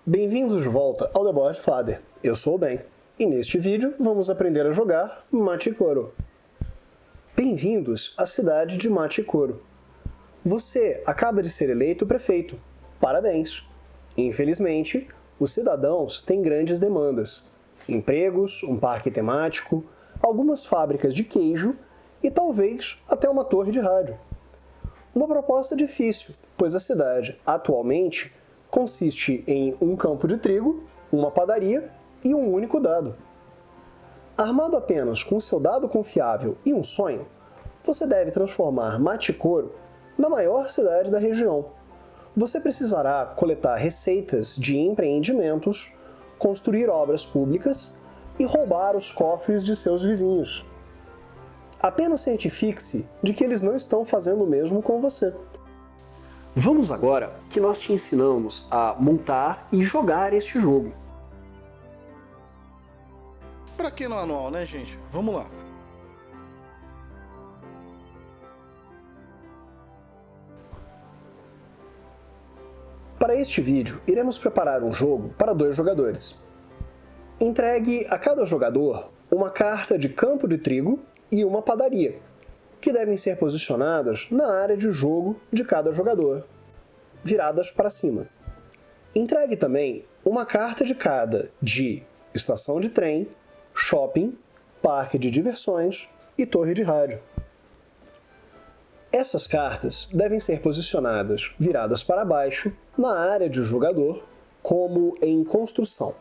Bem-vindos de volta ao The Board Father. Eu sou o Ben, e neste vídeo vamos aprender a jogar Machikoro. Bem-vindos à cidade de Machikoro. Você acaba de ser eleito prefeito. Parabéns! Infelizmente, os cidadãos têm grandes demandas. Empregos, um parque temático, algumas fábricas de queijo e talvez até uma torre de rádio. Uma proposta difícil, pois a cidade, atualmente, consiste em um campo de trigo, uma padaria e um único dado. Armado apenas com seu dado confiável e um sonho, você deve transformar Machikoro na maior cidade da região. Você precisará coletar receitas de empreendimentos, construir obras públicas e roubar os cofres de seus vizinhos. Apenas certifique-se de que eles não estão fazendo o mesmo com você. Vamos agora que nós te ensinamos a montar e jogar este jogo. Pra que no anual, né, gente? Vamos lá. Para este vídeo, iremos preparar um jogo para 2 jogadores. Entregue a cada jogador uma carta de campo de trigo e uma padaria, que devem ser posicionadas na área de jogo de cada jogador, viradas para cima. Entregue também uma carta de cada de estação de trem, shopping, parque de diversões e torre de rádio. Essas cartas devem ser posicionadas viradas para baixo na área de jogador, como em construção.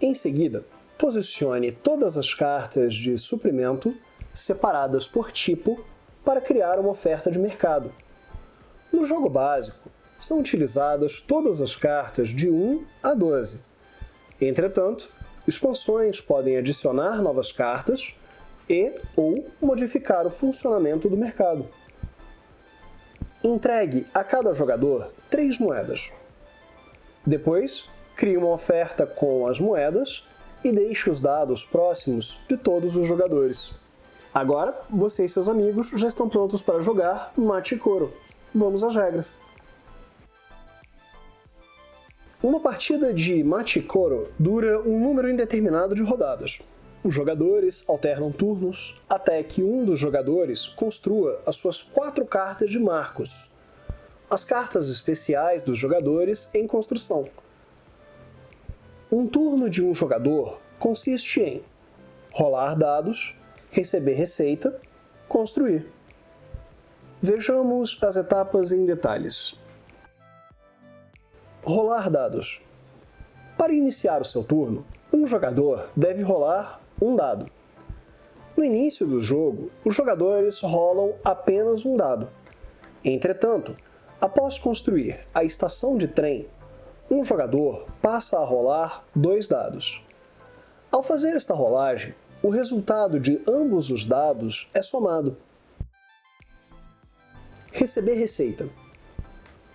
Em seguida, posicione todas as cartas de suprimento separadas por tipo para criar uma oferta de mercado. No jogo básico, são utilizadas todas as cartas de 1 a 12. Entretanto, expansões podem adicionar novas cartas e/ou modificar o funcionamento do mercado. Entregue a cada jogador 3 moedas. Depois, crie uma oferta com as moedas e deixe os dados próximos de todos os jogadores. Agora, você e seus amigos já estão prontos para jogar Machikoro. Vamos às regras. Uma partida de Machikoro dura um número indeterminado de rodadas. Os jogadores alternam turnos até que um dos jogadores construa as suas 4 cartas de marcos, as cartas especiais dos jogadores em construção. Um turno de um jogador consiste em rolar dados, receber receita, construir. Vejamos as etapas em detalhes. Rolar dados. Para iniciar o seu turno, um jogador deve rolar um dado. No início do jogo, os jogadores rolam apenas um dado. Entretanto, após construir a estação de trem, um jogador passa a rolar 2 dados. Ao fazer esta rolagem, o resultado de ambos os dados é somado. Receber receita.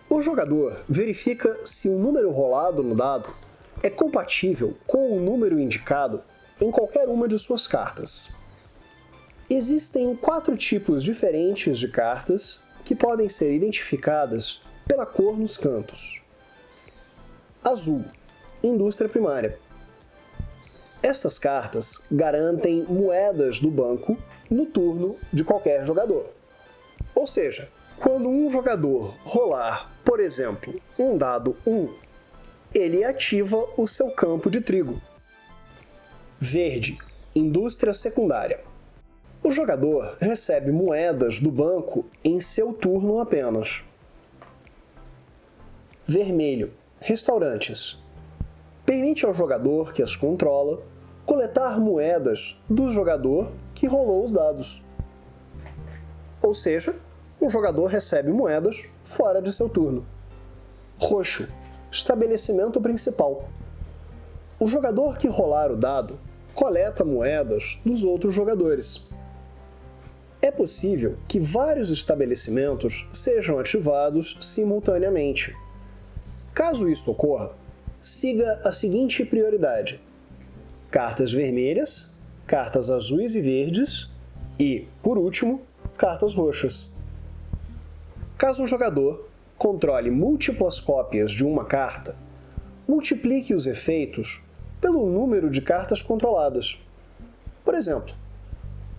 O jogador verifica se o número rolado no dado é compatível com o número indicado em qualquer uma de suas cartas. Existem 4 tipos diferentes de cartas que podem ser identificadas pela cor nos cantos. Azul, indústria primária. Estas cartas garantem moedas do banco no turno de qualquer jogador. Ou seja, quando um jogador rolar, por exemplo, um dado 1, ele ativa o seu campo de trigo. Verde, indústria secundária. O jogador recebe moedas do banco em seu turno apenas. Vermelho, restaurantes. Permite ao jogador que as controla coletar moedas do jogador que rolou os dados. Ou seja, o jogador recebe moedas fora de seu turno. Roxo, estabelecimento principal. O jogador que rolar o dado coleta moedas dos outros jogadores. É possível que vários estabelecimentos sejam ativados simultaneamente. Caso isso ocorra, siga a seguinte prioridade: cartas vermelhas, cartas azuis e verdes e, por último, cartas roxas. Caso um jogador controle múltiplas cópias de uma carta, multiplique os efeitos pelo número de cartas controladas. Por exemplo,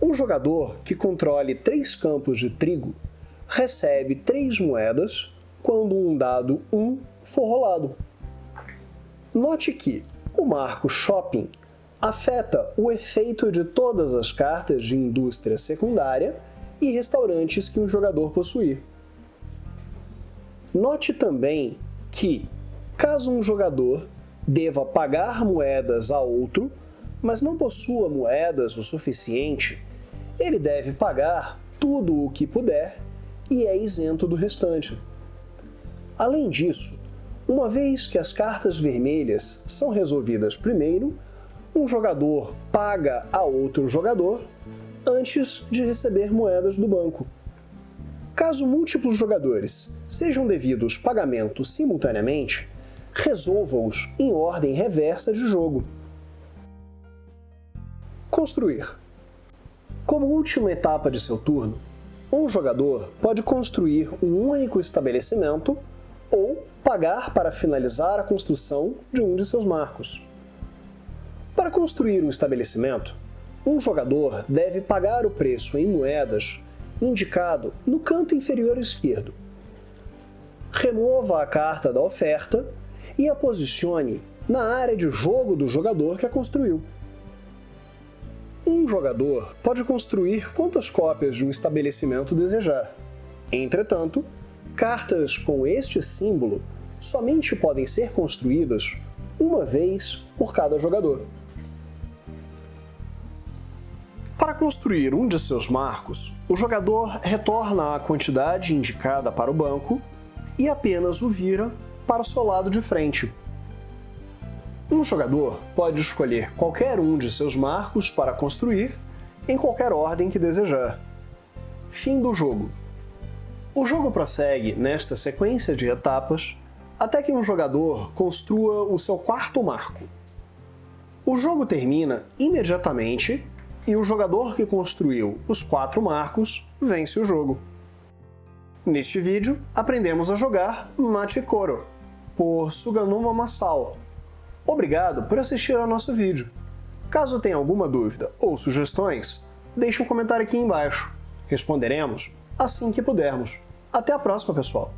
um jogador que controle 3 campos de trigo recebe 3 moedas quando um dado 1 for rolado. Note que o marco Shopping afeta o efeito de todas as cartas de indústria secundária e restaurantes que um jogador possuir. Note também que, caso um jogador deva pagar moedas a outro, mas não possua moedas o suficiente, ele deve pagar tudo o que puder e é isento do restante. Além disso, uma vez que as cartas vermelhas são resolvidas primeiro, um jogador paga a outro jogador antes de receber moedas do banco. Caso múltiplos jogadores sejam devidos pagamentos simultaneamente, resolva-os em ordem reversa de jogo. Construir. Como última etapa de seu turno, um jogador pode construir um único estabelecimento ou pagar para finalizar a construção de um de seus marcos. Para construir um estabelecimento, um jogador deve pagar o preço em moedas indicado no canto inferior esquerdo. Remova a carta da oferta e a posicione na área de jogo do jogador que a construiu. Um jogador pode construir quantas cópias de um estabelecimento desejar. Entretanto, cartas com este símbolo somente podem ser construídas uma vez por cada jogador. Para construir um de seus marcos, o jogador retorna a quantidade indicada para o banco e apenas o vira para o seu lado de frente. Um jogador pode escolher qualquer um de seus marcos para construir em qualquer ordem que desejar. Fim do jogo. O jogo prossegue nesta sequência de etapas até que um jogador construa o seu 4º marco. O jogo termina imediatamente e o jogador que construiu os 4 marcos vence o jogo. Neste vídeo, aprendemos a jogar Mate Koro, por Suganuma Masao. Obrigado por assistir ao nosso vídeo. Caso tenha alguma dúvida ou sugestões, deixe um comentário aqui embaixo. Responderemos assim que pudermos. Até a próxima, pessoal!